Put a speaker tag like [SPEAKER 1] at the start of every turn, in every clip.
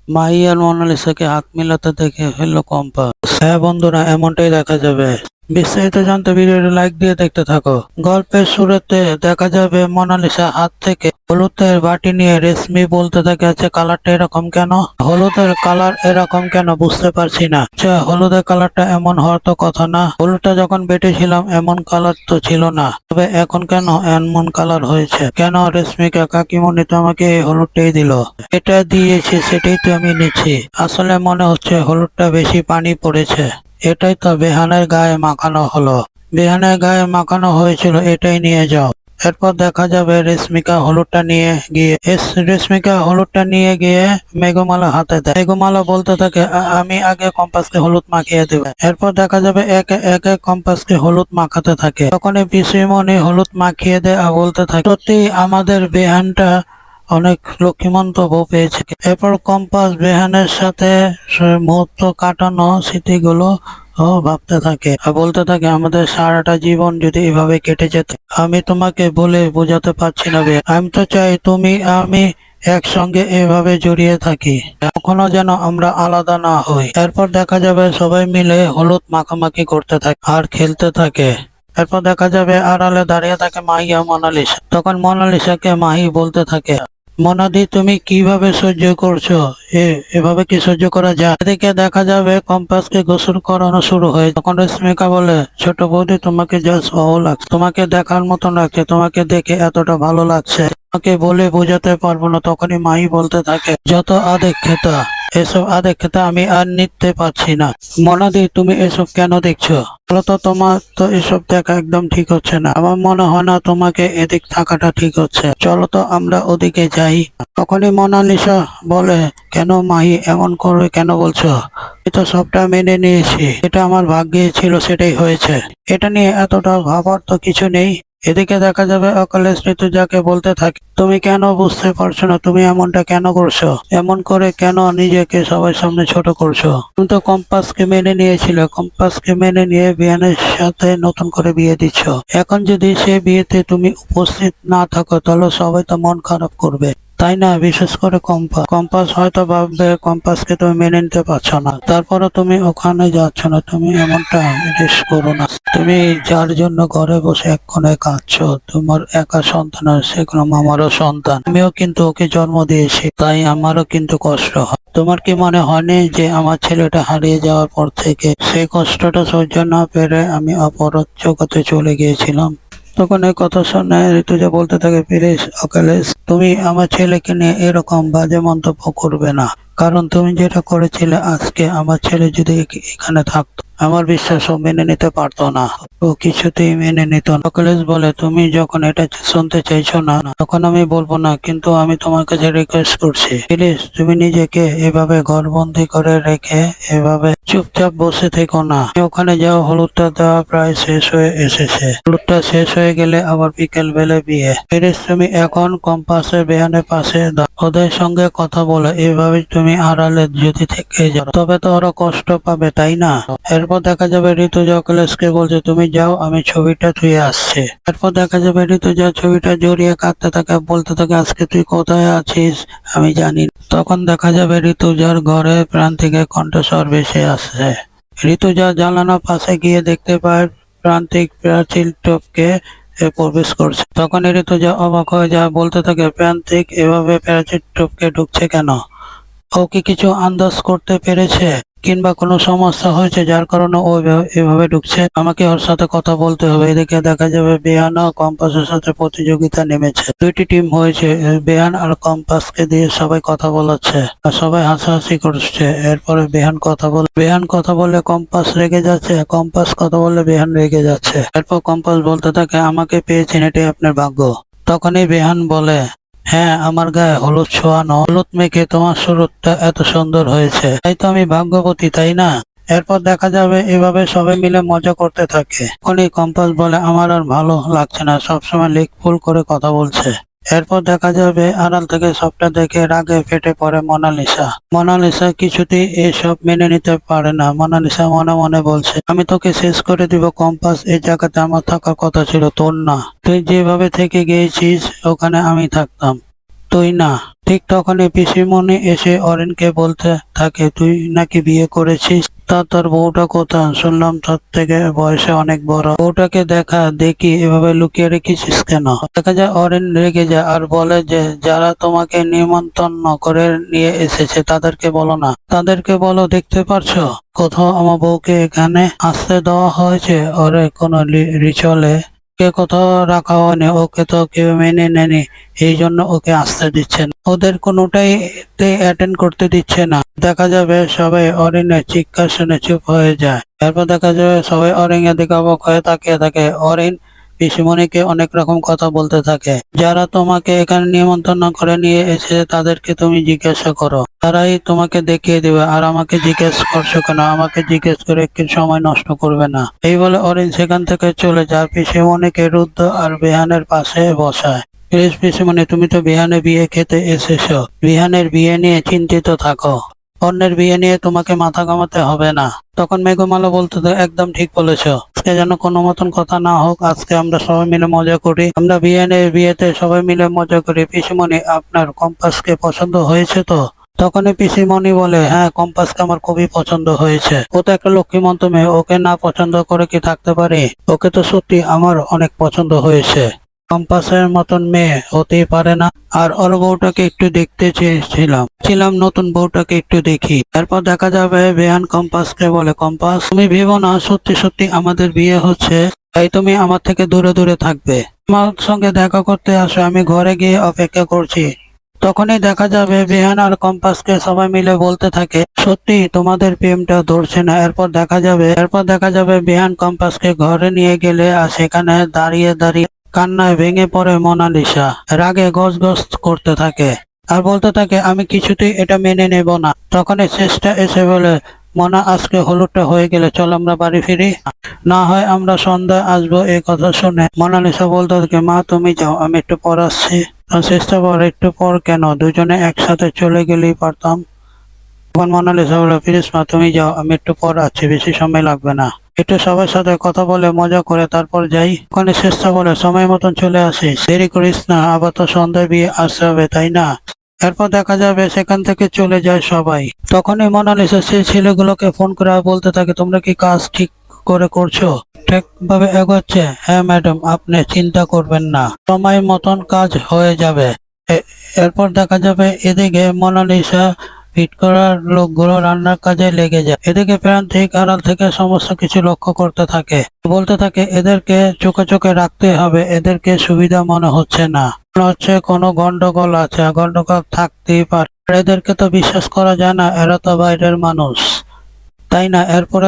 [SPEAKER 1] মাহি আর মোনালিসাকে হাত মিলাতে দেখে ফেললো কম্পাস। হ্যাঁ বন্ধুরা, এমনটাই দেখা যাবে। বিস্তারিত জানতে ভিডিওটি লাইক দিয়ে দেখতে থাকো। গল্পের শুরুতে দেখা যাবে মোনালিসা হাত থেকে হলুদের বাটি নিয়ে রেশমি বলতে থাকে, আচ্ছা কালারটা এরকম কেন? হলুদের কালার এরকম কেন বুঝতে পারছি না। আচ্ছা হলুদের কালারটা এমন হওয়ার তো কথা না। হলুদটা যখন বেটেছিলাম এমন কালার তো ছিল না, তবে এখন কেন এমন কালার হয়েছে? কেন রেশমিকা কাকিমণি তো আমাকে এই হলুদটাই দিল, এটা দিয়েছে সেটাই তো আমি নিচ্ছি। আসলে মনে হচ্ছে হলুদটা বেশি পানি পড়েছে। এটাই তো বেহানের গায়ে মাখানো হলো। বেহানের গায়ে মাখানো হয়েছিল, এটাই নিয়ে যাও। এরপর দেখা যাবে রেশমিকা হলুদটা নিয়ে গিয়ে মেঘমালা হাতে দেয়। মেঘমালা বলতে থাকে, আমি আগে কম্পাসকে হলুদ মাখিয়ে দেব। এরপর দেখা যাবে একে একে কম্পাসকে হলুদ মাখাতে থাকে। তখনই পিসিমণি হলুদ মাখিয়ে দেয় আর বলতে থাকে, সত্যি আমাদের বেহানটা অনেক লক্ষ্মীমন্ত বউ পেয়েছে। এরপর কম্পাস বেহানের সাথে মুহূর্ত কাটানো স্মৃতিগুলো ভাবতে থাকে আর বলতে থাকে, আমাদের সারাটা জীবন যদি এভাবে কেটে যেত। আমি তোমাকে বলে বোঝাতে পারছি না বে, আমি তো চাই তুমি আমি একসঙ্গে এভাবে জড়িয়ে থাকি, কখনো যেন আমরা আলাদা না হই। এরপর দেখা যাবে সবাই মিলে হলুদ মাখামাখি করতে থাকে আর খেলতে থাকে। এরপর দেখা যাবে আড়ালে দাঁড়িয়ে থাকে মাহি আর মোনালিসা। তখন মোনালিসাকে মাহি বলতে থাকে, মনাদি তুমি কিভাবে সহ্য করছো? এভাবে কি সহ্য করা যায়? এদিকে দেখা যাবে কম্পাসকে গোসল করানো শুরু হয়। তখন রেশমিকা বলে, ছোট বৌদি তোমাকে জাস্ট ভালো লাগছে, তোমাকে দেখার মতন লাগছে, তোমাকে দেখে এতটা ভালো লাগছে তোমাকে বলে বোঝাতে পারবো না। তখনই মাই বলতে থাকে, যত আদিক্ষেতা, এসব আদিক্ষেতা আমি আর নিতে পারছি না। মনাদি তুমি এসব কেন দেখছো? বলো তো, তোমার তো এসব দেখা একদম ঠিক হচ্ছে না। আমার মনে হয় না তোমাকে এদিক থাকাটা ঠিক হচ্ছে, চলো তো আমরা ওদিকে যাই। তখনই মোনালিসা বলে, কেন মাহি এমন করে কেন বলছো? আমি তো সবটা মেনে নিয়েছি, এটা আমার ভাগ্যে ছিল, সেটাই হয়েছে, এটা নিয়ে এতটা ভাবার তো কিছু নেই। এদিকে দেখা যাবে অকালে ঋতুজাকে বলতে থাকে, তুমি কেন বুঝতে পারছো না? তুমি এমনটা কেন করছো? এমন করে কেন নিজেকে সবার সামনে ছোট করছো? তুমি তো কম্পাসকে মেনে নিয়েছিলে, কম্পাসকে মেনে নিয়ে বিয়ানের সাথে নতুন করে বিয়ে দিচ্ছ। এখন যদি সে বিয়েতে তুমি উপস্থিত না থাকো তাহলে সবাই তো মন খারাপ করবে, তাই না? বিশেষ করে কম্পাস হয়তো ভাববে কম্পাসকে তুমি মেনে নিতে পারছো না, তারপরে তুমি ওখানে যাচ্ছ না। তুমি এমনটা জিনিস করো না। তুমি যার জন্য ঘরে বসে এক কোণে কাঁদছো, তোমার একা সন্তান আর সেগুলো আমারও সন্তান, আমিও কিন্তু ওকে জন্ম দিয়েছি, তাই আমারও কিন্তু কষ্ট হয়। তোমার কি মনে হয়নি যে আমার ছেলেটা হারিয়ে যাওয়ার পর থেকে সেই কষ্টটা সহ্য না পেরে আমি অপরাধ জগতে চলে গিয়েছিলাম? তখন এই কথা শুনে ঋতুজা বলতে থাকে, প্লিজ অখিলেশ, তুমি আমার ছেলেকে নিয়ে এরকম বাজে মন্তব্য করবে না। কারণ তুমি যেটা করেছিলে, আজকে আমার ছেলে যদি এখানে থাকতো আমার বিশ্বাস ও মেনে নিতে পারতো না, ও কিছুতেই মেনে নিত না। অখিলেশ বলে, তুমি যখন এটা শুনতে চাইছো না তখন আমি বলবো না, কিন্তু আমি তোমার কাছে রিকোয়েস্ট করছি, প্লিজ তুমি নিজেকে এভাবে ঘরবন্দি করে রেখে এভাবে চুপচাপ বসে থেকো না। ওখানে যাও, হলুদটা দেওয়া প্রায় শেষ হয়ে এসেছে, হলুদটা শেষ হয়ে গেলে আবার বিকেল বেলা বিয়ে। প্লিজ তুমি এখন কম্পাসের বেহানের পাশে দাও, ওদের সঙ্গে কথা বলো। এভাবে তুমি আড়ালে যদি থেকে যাও তবে তো ওরা কষ্ট পাবে, তাই না? এরপর দেখা যাবে ঋতুজা অখিলেশকে বলছে, তুমি যাও, আমি ছবিটা ধুয়ে আসছি। এরপর দেখা যাবে ঋতুজা ছবিটা জড়িয়ে কাঁদতে থাকে, বলতে থাকে, আজকে তুই কোথায় আছিস আমি জানি না। তখন দেখা যাবে ঋতুজার ঘরে প্রান্তিকের কণ্ঠস্বর ভেসে আসছে। ঋতুজা জানালার পাশে গিয়ে দেখতে পায় প্রান্তিক প্রাচীর টপকে প্রবেশ করছে। তখন ঋতুজা অবাক হয়ে যায়, বলতে থাকে, প্রান্তিক এভাবে প্রাচীর টপকে ঢুকছে কেন? ও কি কিছু আন্দাজ করতে পেরেছে, কিংবা কোনো সমস্যা হয়েছে যার কারণে ও এভাবে ঢুকছে? আমাকে ওর সাথে কথা বলতে হবে। এদিকে দেখা যাবে বেহান ও কম্পাসের সাথে প্রতিযোগিতা নেমেছে। দুইটি টিম হয়েছে, বেহান আর কম্পাসকে দিয়ে সবাই কথা বলাচ্ছে আর সবাই হাসাহাসি করছে। এরপরে বেহান কথা বলে কম্পাস রেগে যাচ্ছে, কম্পাস কথা বলে বেহান রেগে যাচ্ছে। এরপর কম্পাস বলতে থাকে, আমাকে পেয়েছেন, এটাই আপনার ভাগ্য। তখনই বেহান বলে, হ্যাঁ, আমার গায়ে হলুদ ছোঁয়ানো, হলুদ মেখে তোমার সুরতটা এত সুন্দর হয়েছে, তাই তো আমি ভাগ্যবতী, তাই না? এরপর দেখা যাবে এভাবে সবাই মিলে মজা করতে থাকে। তখনই কম্পাস বলে, আমার আর ভালো লাগছে না, সবসময় লিক ফুল করে কথা বলছে। এরপর দেখা যাবে আড়াল থেকে সবটা দেখে রাগে ফেটে পড়ে মোনালিসা। মোনালিসা কিছুতেই এসব মেনে নিতে পারে না। মোনালিসা মনে মনে বলছে, আমি তোকে শেষ করে দিব কম্পাস, এই জায়গাতে আমার থাকার কথা ছিল, তোর না। তুই যেভাবে থেকে গিয়েছিস ওখানে আমি থাকতাম। তুই না। ঠিক তখনই পিসিমণি এসে অরিনকে বলতে থাকে, তুই নাকি বিয়ে করেছিস? তা তোর বউটা কোথা? শুনলাম তোর থেকে বয়সে অনেক বড়। বউটাকে দেখা দেখি এভাবে লুকিয়ে রেখেছিস কেন? দেখা যায় অরিন রেগে যায় আর বলে যে, যারা তোমাকে নিমন্ত্রণ করে নিয়ে এসেছে তাদেরকে বলো না। তাদেরকে বলো, দেখতে পারছো কোথাও আমার বউকে এখানে আসতে দেওয়া হয়েছে? ওরে কোনো রিচুয়ালে কে কোথাও রাখা হয়নি, ওকে তো কেউ মেনে নেয়নি, এই জন্য ওকে আসতে দিচ্ছে না। ওদের কোনোটাই অ্যাটেন্ড করতে দিচ্ছে না। দেখা যাবে সবাই অরিনের চিৎকার শুনে চুপ হয়ে যায়। এরপর দেখা যাবে সবাই অরিনের দিকে অবাক হয়ে তাকিয়ে থাকে। অরিন পিসিমণিকে অনেক রকম কথা বলতে থাকে। যারা তোমাকে এখানে নিমন্ত্রণ করে নিয়ে এসেছে তাদেরকে তুমি জিজ্ঞাসা করো, তারাই তোমাকে দেখিয়ে দেবে। আর আমাকে জিজ্ঞেস করছো কেন? আমাকে জিজ্ঞেস করে একটু সময় নষ্ট করবে না। এই বলে অরিন সেখান থেকে চলে যায়। পিসিমণিকে রুদ্র আর বেহানের পাশে বসায়। প্লিজ পিসিমণি, তুমি তো বিহানের বিয়ে খেতে এসেছো, বিহানের বিয়ে নিয়ে চিন্তিত থাকো, অন্যের বিয়ে নিয়ে তোমাকে মাথা ঘামাতে হবে না। তখন মেঘমালা বলতে থাকে, একদম ঠিক বলেছো, আজকে যেন কোনো মতন কথা না হোক, আজকে আমরা সবাই মিলে মজা করি, আমরা বিহানের বিয়েতে সবাই মিলে মজা করি। পিসিমণি, আপনার কম্পাসকে পছন্দ হয়েছে তো? তখনই পিসিমণি বলে, হ্যাঁ, কম্পাসকে আমার খুবই পছন্দ হয়েছে। ও তো একটা লক্ষ্মীমন্ত মেয়ে, ওকে না পছন্দ করে কি থাকতে পারে? ওকে তো সত্যি আমার অনেক পছন্দ হয়েছে। কম্পাসের মতন মেয়ে হতেই পারে না। আর ওর বউটাকে একটু দেখতে চেয়েছিলাম, নতুন বউটাকে একটু দেখি। এরপর দেখা যাবে বেহান কম্পাসকে বলে, কম্পাস, তুমি ভেবো না সত্যি সত্যি আমাদের বিয়ে হচ্ছে, তাই তুমি আমার থেকে দূরে দূরে থাকবে। আমার সঙ্গে দেখা করতে আসো, আমি ঘরে গিয়ে অপেক্ষা করছি। তখনই দেখা যাবে বেহান আর কম্পাসকে সবাই মিলে বলতে থাকে, সত্যি তোমাদের প্রেমটা ধরছে না। এরপর দেখা যাবে বেহান কম্পাসকে ঘরে নিয়ে গেলে আর সেখানে দাঁড়িয়ে দাঁড়িয়ে কান্নায় ভেঙে পড়ে মোনালিসা। রাগে গজগজ করতে থাকে আর বলতে থাকে, আমি কিছুতেই এটা মেনে নেব না। তখনই শেষটা এসে বলে, মনা, আজকে হলুদটা হয়ে গেলে চল আমরা বাড়ি ফিরি, না হয় আমরা সন্ধ্যায় আসবো। এই কথা শুনে মোনালিসা বলতে থাকে, মা তুমি যাও, আমি একটু পর আসছি। চেষ্টা কর, একটু পর কেন, দুজনে একসাথে চলে গেলেই পারতাম। তখন মোনালিসা বলে, প্লিজ মা তুমি যাও, আমি একটু পর আসছি, বেশি সময় লাগবে না, একটু সবার সাথে কথা বলে মজা করে তারপর যাই। ওখানে চেষ্টা বলে, সময় মতন চলে আসিস, দেরি করিস না, আবার তো সন্ধ্যায় বিয়ে আসতে হবে তাই না? এরপর দেখা যাবে সেখান থেকে চলে যায় সবাই। তখনই মোনালিসা সেই ছেলেগুলোকে ফোন করে বলতে থাকে, তোমরা কি কাজ ঠিক করে করছো? ঠিকভাবে এগোচ্ছে? হ্যাঁ ম্যাডাম, আপনি চিন্তা করবেন না, সময় মতন কাজ হয়ে যাবে। এরপর দেখা যাবে এদিকে মোনালিসা ফিট করার লোকগুলো রান্নার কাজে লেগে যায়। এদিকে প্রান্তিক আড়াল থেকে সমস্ত কিছু লক্ষ্য করতে থাকে, বলতে থাকে, এদেরকে চোখে চোখে রাখতে হবে, এদেরকে সুবিধা মনে হচ্ছে না, মনে হচ্ছে কোনো গন্ডগোল আছে, গন্ডগোল থাকতেই পারে, আর এদেরকে তো বিশ্বাস করা যায় না, এরা তো বাইরের মানুষ, তাই না? এরপর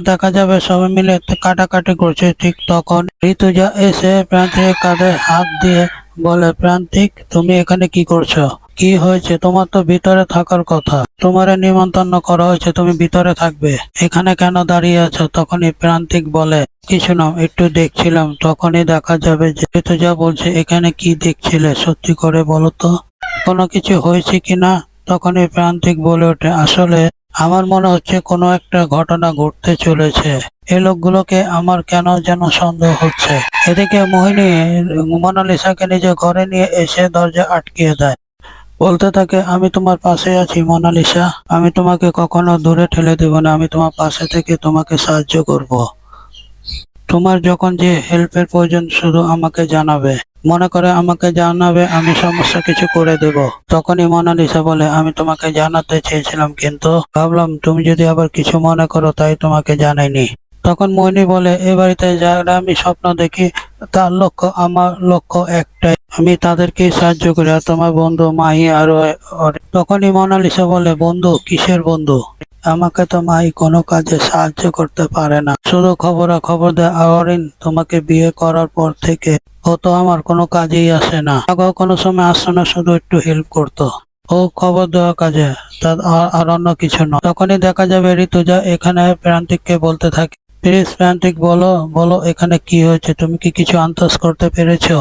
[SPEAKER 1] দেখা যাবে সবাই মিলে কাটাকাটি করছে। ঠিক তখন ঋতুজা এসে প্রান্তিকের কাঁধে হাত দিয়ে বলে, প্রান্তিক, তুমি এখানে কি করছো? কি হয়েছে? তোমার তো ভিতরে থাকার কথা, তোমারে নিমন্ত্রণ করা হয়েছে, তুমি ভিতরে থাকবে, এখানে কেন দাঁড়িয়ে আছো? তখনই প্রান্তিক বলে, কিছু না, একটু দেখছিলাম। তখনই দেখা যাবে যে ঋতুজা বলছে, এখানে কি দেখছিলে, সত্যি করে বলো তো, কোনো কিছু হয়েছে কিনা? তখনই প্রান্তিক বলে ওঠে, আসলে আমার মনে হচ্ছে কোনো একটা ঘটনা ঘটতে চলেছে, এই লোকগুলোকে আমার কেন যেন সন্দেহ হচ্ছে। এদিকে মোহিনী মোনালিসাকে নিজে ঘরে নিয়ে এসে দরজা আটকিয়ে দেয়, বলতে থাকে, আমি তোমার পাশে আছি মোনালিসা, আমি তোমাকে কখনো দূরে ঠেলে দেব না, আমি তোমার পাশে থেকে তোমাকে সাহায্য করব। তোমার যখন যে হেল্পের প্রয়োজন শুধু আমাকে জানাবে, মনে করে আমাকে জানাবে, আমি সমস্ত কিছু করে দেব। তখনই মোনালিসা বলে, আমি তোমাকে জানাতে চেয়েছিলাম কিন্তু ভাবলাম তুমি যদি আবার কিছু মনে করো, তাই তোমাকে জানাইনি। তখন মোহিনী বলে, এ বাড়িতে যারা আমি স্বপ্ন দেখি তার লক্ষ্য, আমার লক্ষ্য একটাই, আমি তাদেরকেই সাহায্য করি। আর তোমার বন্ধু মাহি আর তখনই মোনালিসা বলে, বন্ধু? কিসের বন্ধু? আমাকে তো মাই কোনো কাজে সাহায্য করতে পারে না, শুধু খবর দেয়। অরিন তোমাকে বিয়ে করার পর থেকে ও তো আমার কোনো কাজেই আসে না, আগেও কোনো সময় আসতো না, শুধু একটু হেল্প করতো, ও খবর দেওয়া কাজে, তার আর অন্য কিছু নয়। তখনই দেখা যাবে ঋতুজা এখানে প্রান্তিককে বলতে থাকে, প্লিজ প্রান্তিক, বলো বলো, এখানে কি হয়েছে, তুমি কি কিছু আন্দাজ করতে পেরেছো?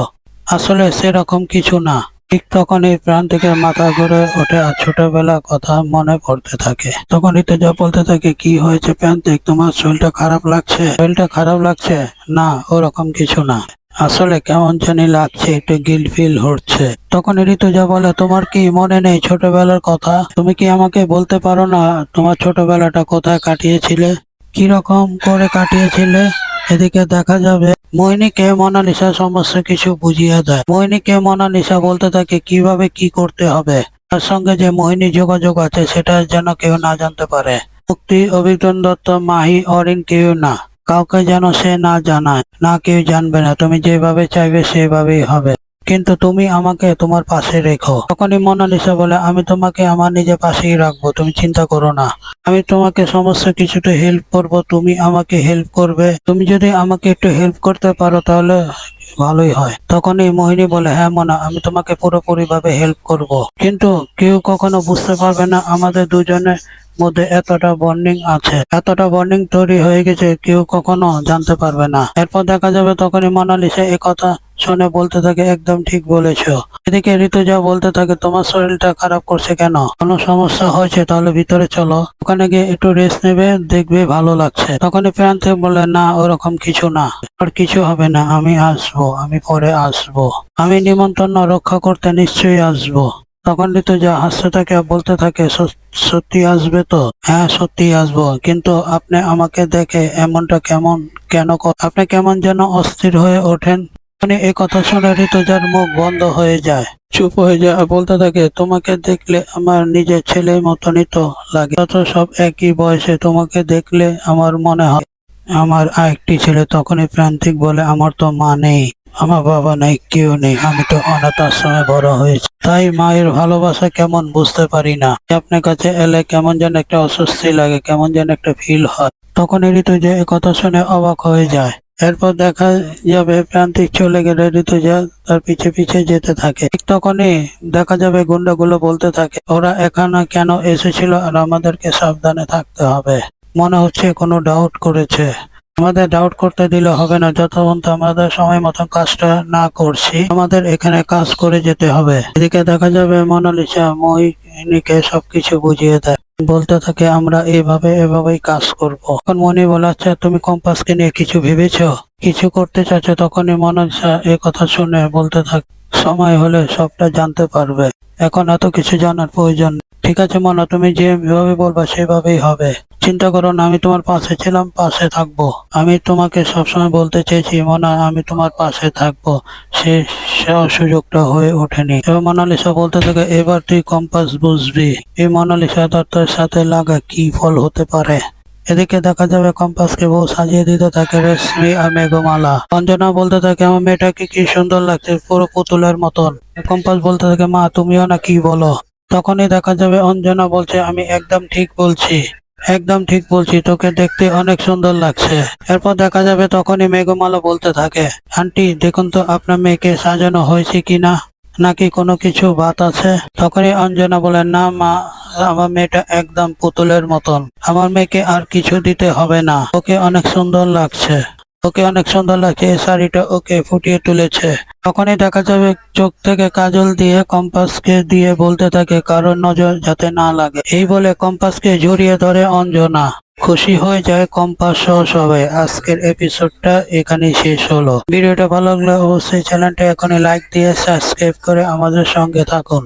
[SPEAKER 1] আসলে সেরকম কিছু না। ঠিক তখন এই প্রান্তিকের মাথা ঘুরে ওঠে আর ছোটবেলার কথা মনে পড়তে থাকে। তখন ঋতুজা বলতে থাকে, কি হয়েছে প্রান্তিক, তোমার শরীরটা খারাপ লাগছে? শরীরটা খারাপ লাগছে? না, ওরকম কিছু না, আসলে কেমন জানি লাগছে, একটু গিল্ট ফিল হচ্ছে। তখন ঋতুজা বলে, তোমার কি মনে নেই ছোটবেলার কথা? তুমি কি আমাকে বলতে পারো না তোমার ছোটবেলাটা কোথায় কাটিয়েছিলে, কিরকম করে কাটিয়েছিলে? এদিকে দেখা যাবে মোহিনীকে মোনালিসা সমস্ত কিছু বুঝিয়ে দেয়। মোহিনীকে মোনালিসা বলতে থাকে কিভাবে কি করতে হবে, তার সঙ্গে যে মোহিনী যোগাযোগ আছে সেটা যেন কেউ না জানতে পারে। মুক্তি, অভিজ্ঞান দত্ত, মাহি, অরিন, কেউ না, কাউকে যেন সে না জানায়, না কেউ জানবে না, তুমি যেভাবে চাইবে সেভাবেই হবে, কিন্তু তুমি আমাকে তোমার পাশে রেখো। তখনই মোনালিসা বলে, আমি তোমাকে আমার নিজের পাশেই রাখবো, তুমি চিন্তা করো না। আমি তোমাকে সমস্ত কিছুতে হেল্প করব, তুমি আমাকে হেল্প করবে। তুমি যদি আমাকে একটু হেল্প করতে পারো তাহলে ভালোই হয়। তখনই মোহিনী বলে, হ্যাঁ মোনা, আমি তোমাকে পুরোপুরি ভাবে হেল্প করব, কিন্তু কেউ কখনো বুঝতে পারবে না আমাদের দুজনের মধ্যে এতটা বন্ডিং আছে, এতটা বন্ডিং তৈরি হয়ে গেছে, কেউ কখনো জানতে পারবে না। এরপর দেখা যাবে তখনই মোনালিসা এ কথা শুনে বলতে থাকে, একদম ঠিক বলেছো। এদিকে ঋতুজা বলতে থাকে, তোমার শরীরটা খারাপ করছে কেন? কোনো সমস্যা হয়েছে? তাহলে ভিতরে চলো, ওখানে গিয়ে একটু রেস্ট নেবে, দেখবে ভালো লাগছে। তখনই প্রান্তে বলে, না ওরকম কিছু না, আর কিছু হবে না, আমি আসবো, আমি পরে আসবো, আমি নিমন্ত্রণ রক্ষা করতে নিশ্চয়ই আসবো। তখন ঋতুজা হাসতে থাকে আর বলতে থাকে, সত্যি আসবে তো? হ্যাঁ সত্যি আসবো, কিন্তু আপনি আমাকে দেখে এমনটা কেমন কেন আপনি কেমন যেন অস্থির হয়ে ওঠেন। মানে এই কথা শুনে ঋতুজার মুখ বন্ধ হয়ে যায়, চুপ হয়ে যায় আর বলতে থাকে, তোমাকে দেখলে আমার নিজের ছেলের মতনই তো লাগে, তত সব একই বয়সে, তোমাকে দেখলে আমার মনে হয় আমার আরেকটি ছেলে। তখনই প্রান্তিক বলে, আমার তো মা নেই, আমার বাবা নেই, কেউ নেই, আমি তো অনাথ আশ্রমে বড় হয়েছি, তাই মায়ের ভালোবাসা কেমন বুঝতে পারি না। আপনার কাছে এলে কেমন যেন একটা অস্বস্তি লাগে, কেমন যেন একটা ফিল হয়। তখন ঋতুজা এ কথা শুনে অবাক হয়ে যায়। এরপর দেখা যাবে প্রান্তিক চলে গেলে ঋতুজা তার পিছে পিছে যেতে থাকে। ঠিক তখনই দেখা যাবে গুন্ডাগুলো বলতে থাকে, ওরা এখানে কেন এসেছিল আর আমাদেরকে সাবধানে থাকতে হবে, মনে হচ্ছে কোনো ডাউট করেছে। আমাদের ডাউট করতে দিলে হবে না, যতক্ষণ তো আমাদের সময় মতো কাজটা না করছি, আমাদের এখানে কাজ করে যেতে হবে। এদিকে দেখা যাবে মোনালিসা মোহিনীকে সবকিছু বুঝিয়ে দেয়, বলতে থাকে, আমরা এভাবেই কাজ করব। তখন মনি বলে, আচ্ছা তুমি কম্পাসকে নিয়ে কিছু ভেবেছো, কিছু করতে চাচ্ছ? তখনই মোনালিসা এ কথা শুনে বলতে থাকে, সময় হলে সবটা জানতে পারবে, এখন এত কিছু জানার প্রয়োজন নেই। ঠিক আছে মনা, তুমি যেভাবে বলবা সেভাবেই হবে, চিন্তা করো না, আমি তোমার পাশে ছিলাম, পাশে থাকবো। আমি তোমাকে সবসময় বলতে চেয়েছি মনা, আমি তোমার পাশে থাকবো, সে সুযোগটা হয়ে ওঠেনি। এবার মোনালিসা বলতে থাকে, এবার তুই কম্পাস বুঝবি এই মোনালিসা দত্তের সাথে লাগা কি ফল হতে পারে। এদিকে দেখা যাবে কম্পাসকে বউ সাজিয়ে দিতে থাকে রেশমি আর মেঘমালা। অঞ্জনা বলতে থাকে, আমার মেয়েটাকে কি সুন্দর লাগছে, পুরো পুতুলের মতন। কম্পাস বলতে থাকে, মা তুমিও না কি বলো? তখনই দেখা যাবে অঞ্জনা বলছে, আমি একদম ঠিক বলছি, একদম ঠিক বলছি, তোকে দেখতে অনেক সুন্দর লাগছে। এরপর দেখা যাবে তখনই মেঘমালা বলতে থাকে, আন্টি দেখুন তো আপনার মেয়েকে সাজানো হয়েছে কিনা, নাকি কোনো কিছু বাত আছে? তখনই অঞ্জনা বলে, না মা, আমার মেয়েটা একদম পুতুলের মতন, আমার মেয়েকে আর কিছু দিতে হবে না, ওকে অনেক সুন্দর লাগছে, ওকে অনেক সুন্দর লাগছে, এই শাড়িটা ওকে ফুটিয়ে তুলেছে। তখনই দেখা যাবে চোখ থেকে কাজল দিয়ে কম্পাসকে দিয়ে বলতে থাকে, কারোর নজর যাতে না লাগে। এই বলে কম্পাসকে জড়িয়ে ধরে অঞ্জনা। খুশি হয়ে যায় কম্পাস সহ সবাই। আজকের এপিসোডটা এখানেই শেষ হলো। ভিডিওটা ভালো লাগলে অবশ্যই চ্যানেলটা এখনই লাইক দিয়ে সাবস্ক্রাইব করে আমাদের সঙ্গে থাকুন।